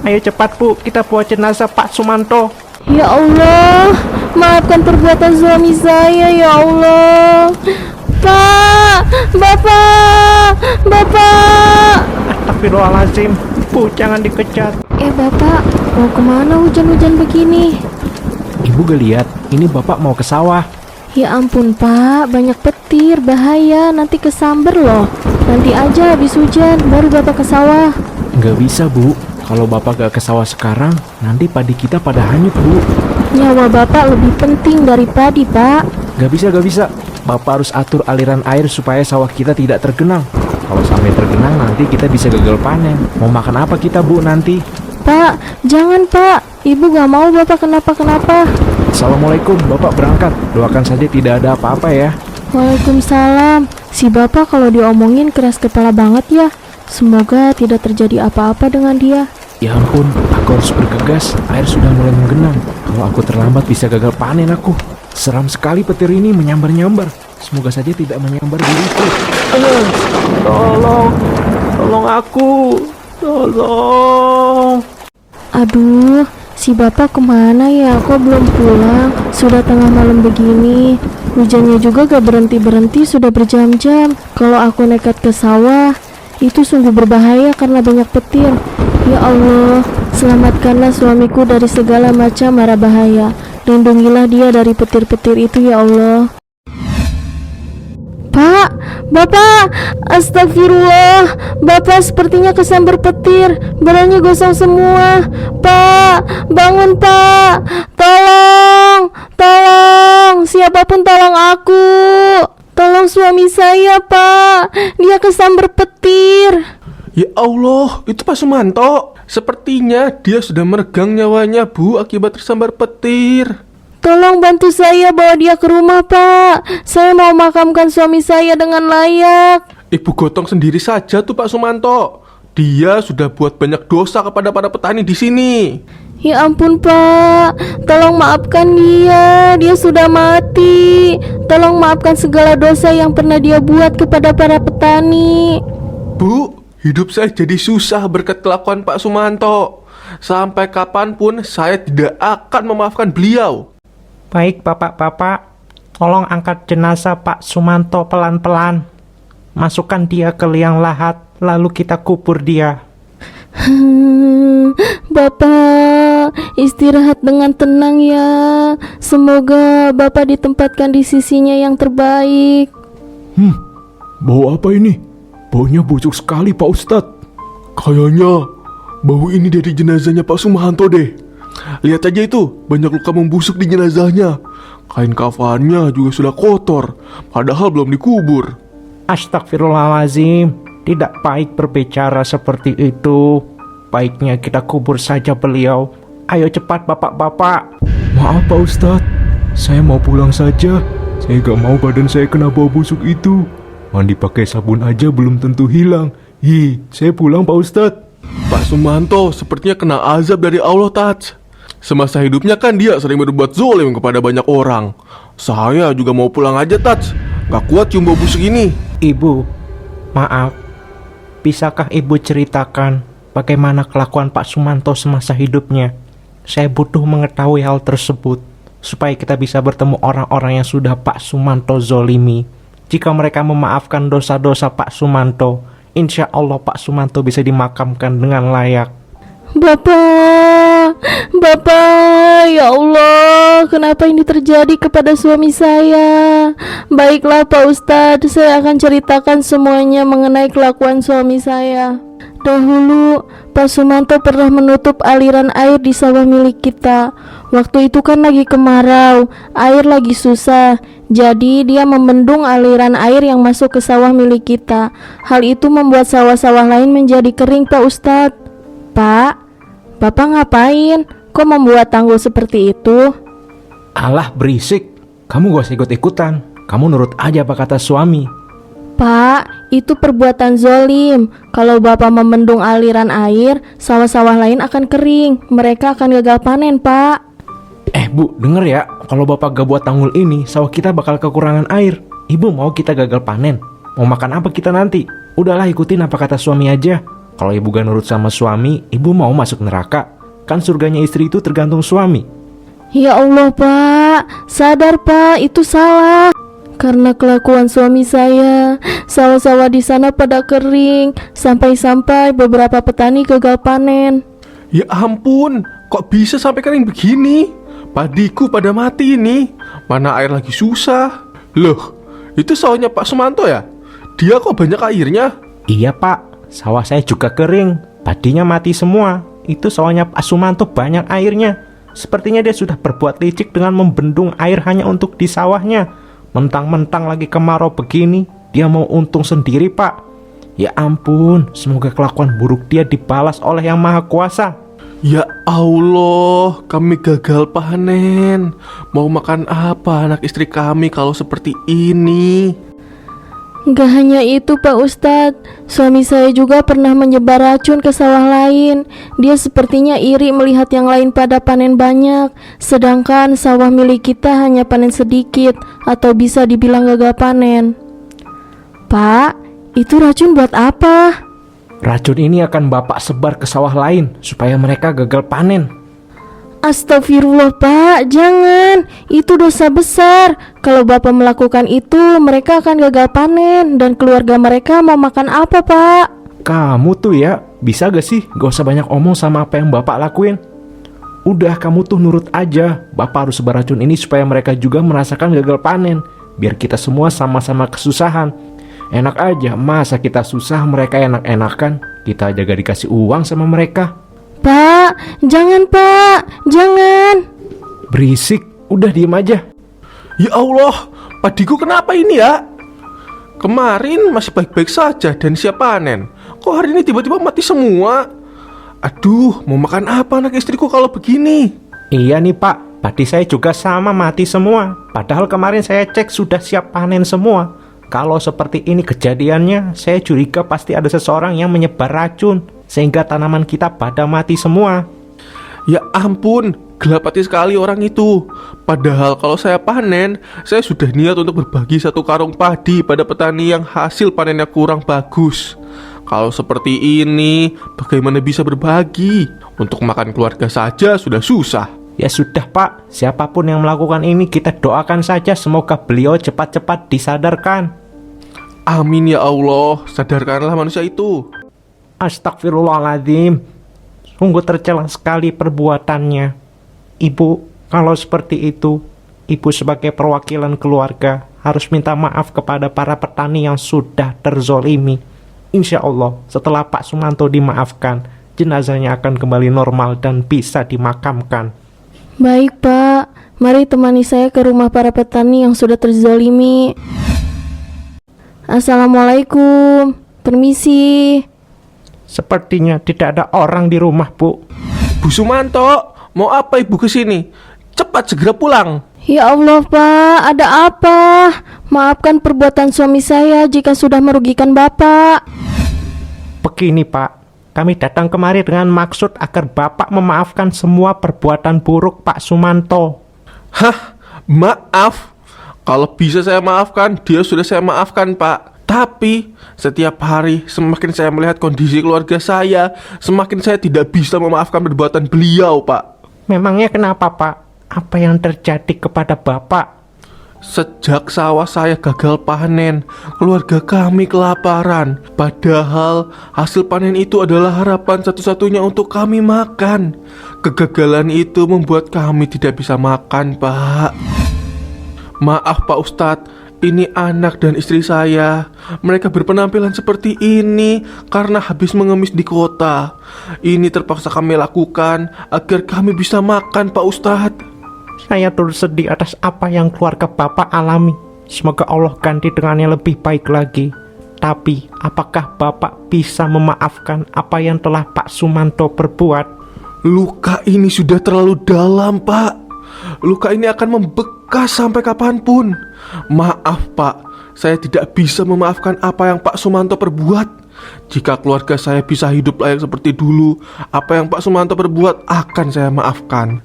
Ayo cepat Bu, kita bawa jenazah Pak Sumanto. Ya Allah, maafkan perbuatan suami saya ya Allah. Pak, Bapak. Astagfirullahaladzim, Bu jangan dikejar. Bapak, mau kemana hujan-hujan begini? Ibu gak lihat, ini Bapak mau ke sawah. Ya ampun Pak, banyak petir, bahaya, nanti kesamber loh. Nanti aja habis hujan, baru Bapak ke sawah. Gak bisa Bu, kalau Bapak gak ke sawah sekarang, nanti padi kita pada hanyut Bu. Nyawa Bapak lebih penting dari padi Pak. Gak bisa. Bapak harus atur aliran air supaya sawah kita tidak tergenang. Kalau sampai tergenang nanti kita bisa gagal panen. Mau makan apa kita Bu nanti? Pak, jangan Pak, Ibu gak mau Bapak kenapa-kenapa. Assalamualaikum, Bapak berangkat. Doakan saja tidak ada apa-apa ya. Waalaikumsalam. Si Bapak kalau diomongin keras kepala banget ya. Semoga tidak terjadi apa-apa dengan dia. Ya ampun, aku harus bergegas. Air sudah mulai menggenang. Kalau aku terlambat bisa gagal panen aku. Seram sekali petir ini menyambar-nyambar. Semoga saja tidak menyambar diriku. Tolong aku. Tolong. Aduh, si Bapak kemana ya? Kok belum pulang? Sudah tengah malam begini. Hujannya juga gak berhenti-berhenti, sudah berjam-jam. Kalau aku nekat ke sawah, itu sungguh berbahaya karena banyak petir. Ya Allah, selamatkanlah suamiku dari segala macam mara bahaya. Lindungilah dia dari petir-petir itu ya Allah. Pak, Bapak, astagfirullah. Bapak sepertinya kesambar petir, badannya gosong semua. Pak, bangun Pak, tolong, siapapun tolong aku. Tolong suami saya Pak, dia kesambar petir. Ya Allah, itu Pak Sumanto. Sepertinya dia sudah meregang nyawanya Bu akibat tersambar petir. Tolong bantu saya bawa dia ke rumah Pak. Saya mau makamkan suami saya dengan layak. Ibu gotong sendiri saja tuh Pak Sumanto. Dia sudah buat banyak dosa kepada para petani di sini. Ya ampun Pak, tolong maafkan dia. Dia sudah mati. Tolong maafkan segala dosa yang pernah dia buat kepada para petani. Bu, hidup saya jadi susah berkat kelakuan Pak Sumanto. Sampai kapanpun saya tidak akan memaafkan beliau. Baik Bapak-bapak, tolong angkat jenazah Pak Sumanto pelan-pelan. Masukkan dia ke liang lahat, lalu kita kubur dia. Bapak, istirahat dengan tenang ya. Semoga Bapak ditempatkan di sisinya yang terbaik. Bau apa ini? Baunya busuk sekali Pak Ustadz. Kayaknya bau ini dari jenazahnya Pak Sumanto deh. Lihat aja itu, banyak luka membusuk di jenazahnya. Kain kafannya juga sudah kotor, padahal belum dikubur. Astagfirullahaladzim, tidak baik berbicara seperti itu. Baiknya kita kubur saja beliau. Ayo cepat Bapak-bapak. Maaf Pak Ustadz, saya mau pulang saja. Saya gak mau badan saya kena bau busuk itu. Mandi pakai sabun aja belum tentu hilang. Saya pulang Pak Ustadz. Pak Sumanto sepertinya kena azab dari Allah Tats. Semasa hidupnya kan dia sering berbuat zolim kepada banyak orang. Saya juga mau pulang aja Tats. Gak kuat cium bau busuk ini. Ibu, maaf. Bisakah Ibu ceritakan bagaimana kelakuan Pak Sumanto semasa hidupnya? Saya butuh mengetahui hal tersebut supaya kita bisa bertemu orang-orang yang sudah Pak Sumanto zolimi. Jika mereka memaafkan dosa-dosa Pak Sumanto, insya Allah Pak Sumanto bisa dimakamkan dengan layak. Bapak, ya Allah, kenapa ini terjadi kepada suami saya? Baiklah Pak Ustadz, saya akan ceritakan semuanya mengenai kelakuan suami saya. Dahulu, Pak Sumanto pernah menutup aliran air di sawah milik kita. Waktu itu kan lagi kemarau, air lagi susah. Jadi dia membendung aliran air yang masuk ke sawah milik kita. Hal itu membuat sawah-sawah lain menjadi kering Pak Ustadz. Pak, Bapak ngapain? Kok membuat tanggul seperti itu? Alah berisik, kamu gak usah ikut-ikutan. Kamu nurut aja apa kata suami. Pak, itu perbuatan zolim. Kalau Bapak membendung aliran air, sawah-sawah lain akan kering. Mereka akan gagal panen Pak. Bu, denger ya, kalau Bapak gak buat tanggul ini, sawah kita bakal kekurangan air. Ibu mau kita gagal panen? Mau makan apa kita nanti? Udahlah ikutin apa kata suami aja. Kalau ibu gak nurut sama suami, ibu mau masuk neraka. Kan surganya istri itu tergantung suami. Ya Allah Pak, sadar Pak, itu salah. Karena kelakuan suami saya, sawah-sawah di sana pada kering, sampai-sampai beberapa petani gagal panen. Ya ampun, kok bisa sampai kering begini? Padiku pada mati ini. Mana air lagi susah. Loh, itu sawahnya Pak Sumanto ya? Dia kok banyak airnya? Iya Pak, sawah saya juga kering. Padinya mati semua. Itu sawahnya Pak Sumanto banyak airnya. Sepertinya dia sudah berbuat licik dengan membendung air hanya untuk di sawahnya. Mentang-mentang lagi kemarau begini, dia mau untung sendiri Pak. Ya ampun, semoga kelakuan buruk dia dibalas oleh Yang Maha Kuasa. Ya Allah, kami gagal panen. Mau makan apa anak istri kami kalau seperti ini? Gak hanya itu Pak Ustadz, suami saya juga pernah menyebar racun ke sawah lain. Dia sepertinya iri melihat yang lain pada panen banyak, sedangkan sawah milik kita hanya panen sedikit, atau bisa dibilang gagal panen. Pak, itu racun buat apa? Racun ini akan Bapak sebar ke sawah lain supaya mereka gagal panen. Astagfirullah Pak, jangan. Itu dosa besar. Kalau Bapak melakukan itu, mereka akan gagal panen. Dan keluarga mereka mau makan apa Pak? Kamu tuh ya, bisa gak sih gak usah banyak omong sama apa yang Bapak lakuin? Udah, kamu tuh nurut aja. Bapak harus sebar racun ini supaya mereka juga merasakan gagal panen. Biar kita semua sama-sama kesusahan. Enak aja, masa kita susah mereka enak-enakan. Kita aja gak dikasih uang sama mereka. Pak, jangan Pak, jangan. Berisik, udah diem aja. Ya Allah, padiku kenapa ini ya? Kemarin masih baik-baik saja dan siap panen. Kok hari ini tiba-tiba mati semua? Aduh, mau makan apa anak istriku kalau begini? Iya nih Pak, padi saya juga sama mati semua. Padahal kemarin saya cek sudah siap panen semua. Kalau seperti ini kejadiannya, saya curiga pasti ada seseorang yang menyebar racun sehingga tanaman kita pada mati semua. Ya ampun, gelap hati sekali orang itu. Padahal kalau saya panen, saya sudah niat untuk berbagi satu karung padi pada petani yang hasil panennya kurang bagus. Kalau seperti ini, bagaimana bisa berbagi? Untuk makan keluarga saja sudah susah. Ya sudah Pak, siapapun yang melakukan ini kita doakan saja semoga beliau cepat-cepat disadarkan. Amin ya Allah, sadarkanlah manusia itu. Astagfirullahaladzim, sungguh tercela sekali perbuatannya. Ibu, kalau seperti itu, ibu sebagai perwakilan keluarga harus minta maaf kepada para petani yang sudah terzolimi. Insya Allah, setelah Pak Sumanto dimaafkan, jenazahnya akan kembali normal dan bisa dimakamkan. Baik Pak, mari temani saya ke rumah para petani yang sudah terzolimi. Assalamualaikum, permisi. Sepertinya tidak ada orang di rumah, Bu. Bu Sumanto, mau apa ibu kesini? Cepat segera pulang. Ya Allah Pak, ada apa? Maafkan perbuatan suami saya jika sudah merugikan Bapak. Begini Pak, kami datang kemari dengan maksud agar Bapak memaafkan semua perbuatan buruk Pak Sumanto. Hah? Maaf? Kalau bisa saya maafkan, dia sudah saya maafkan Pak. Tapi setiap hari semakin saya melihat kondisi keluarga saya, semakin saya tidak bisa memaafkan perbuatan beliau Pak. Memangnya kenapa Pak? Apa yang terjadi kepada Bapak? Sejak sawah saya gagal panen, keluarga kami kelaparan. Padahal hasil panen itu adalah harapan satu-satunya untuk kami makan. Kegagalan itu membuat kami tidak bisa makan Pak. Maaf Pak Ustadz, ini anak dan istri saya. Mereka berpenampilan seperti ini karena habis mengemis di kota. Ini terpaksa kami lakukan agar kami bisa makan Pak Ustadz. Saya turut sedih atas apa yang keluarga Bapak alami. Semoga Allah ganti dengan yang lebih baik lagi. Tapi, apakah Bapak bisa memaafkan apa yang telah Pak Sumanto perbuat? Luka ini sudah terlalu dalam Pak. Luka ini akan membekas sampai kapanpun. Maaf Pak, saya tidak bisa memaafkan apa yang Pak Sumanto perbuat. Jika keluarga saya bisa hidup layak seperti dulu, apa yang Pak Sumanto perbuat akan saya maafkan.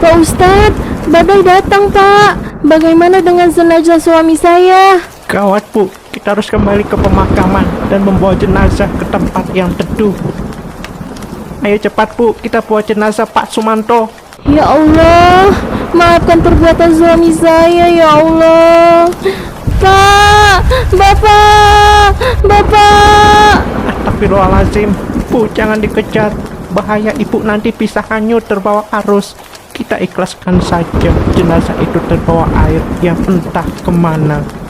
Pak Ustadz, badai datang Pak. Bagaimana dengan jenazah suami saya? Gawat Bu, Kita harus kembali ke pemakaman dan membawa jenazah ke tempat yang teduh. Ayo cepat Bu, kita bawa jenazah Pak Sumanto. Ya Allah, maafkan perbuatan suami saya ya Allah. Pak, Bapak. Astagfirullahaladzim, Bu jangan dikejar. Bahaya Ibu nanti bisa hanyut terbawa arus. Kita ikhlaskan saja jenazah itu terbawa air yang entah kemana.